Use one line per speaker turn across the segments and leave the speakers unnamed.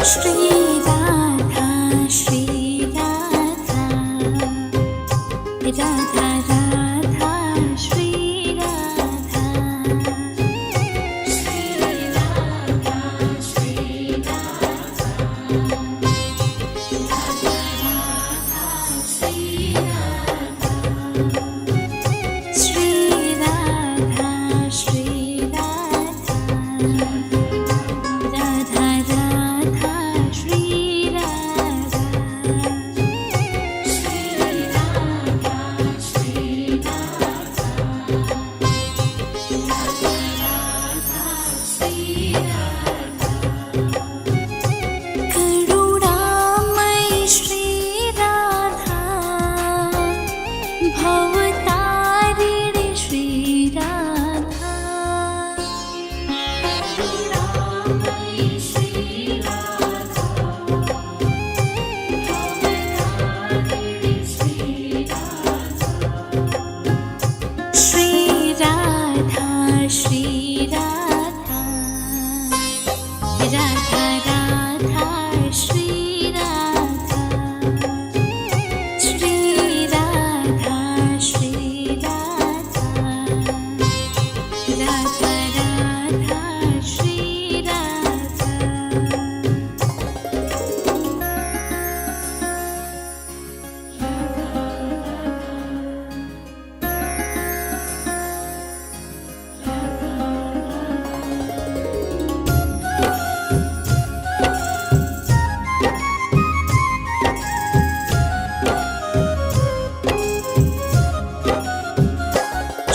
Shri Radha Shri Radha Radha Radha Shri Radha Shri Radha Shri Radha Radha Radha Shri Radha Shri Radha Shri Radha Radha Radha Shri Radha Shri Radha Shri Radha Radha Radha Shri Radha करुणामयी Shri Radha Bhavatarini Shri Radha करुणामयी Shri Radha Bhavatarini Shri Radha Shri Radha Shri Radha Radha Radha Shri Radha Shri Radha Shri Radha Radha Radha Shri Radha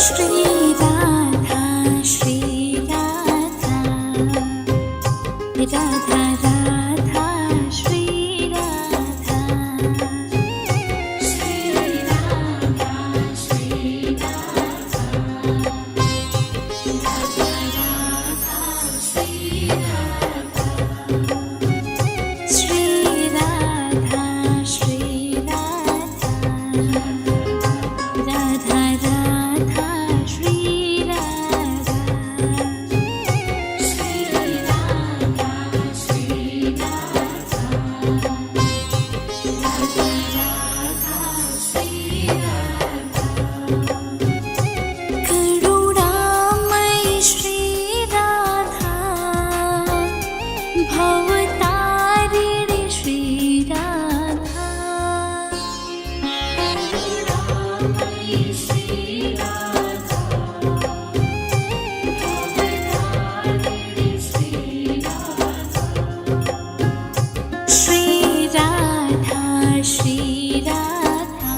Shri Radha Shri Radha Radha Radha Shri Radha Shri Radha Shri Radha Radha Radha Shri Radha Shri Radha Shri Radha Radha Radha Shri Radha Shri Radha Shri Radha Radha Radha Shri Radha करुणामयी Shri Radha Bhavatarini Shri Radha करुणामयी Shri Radha Bhavatarini Shri Radha Shri Radha Shri Radha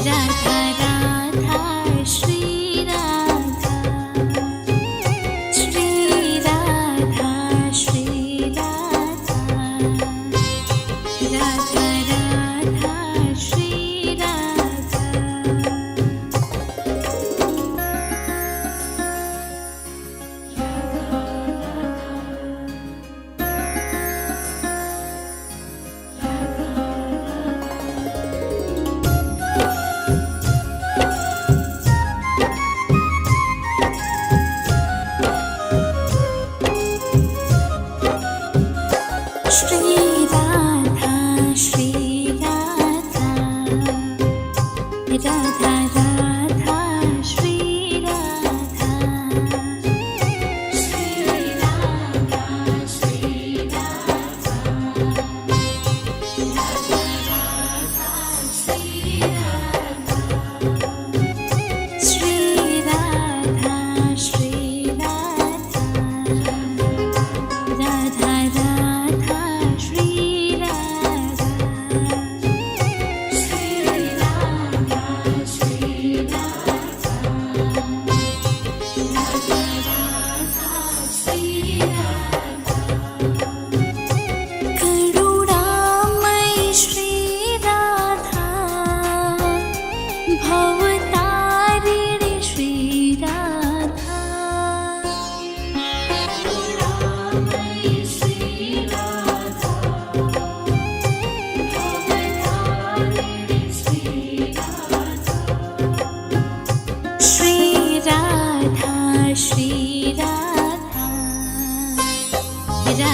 Radha Radha Shri Radha Shri Radha Shri Radha Radha Radha Shri Radha Shri Radha Shri Radha Radha Radha Shri Radha Shri Radha Shri Radha Radha Radha Shri Radha Shri Radha Shri Radha Radha Radha Shri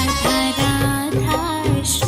Radha Radha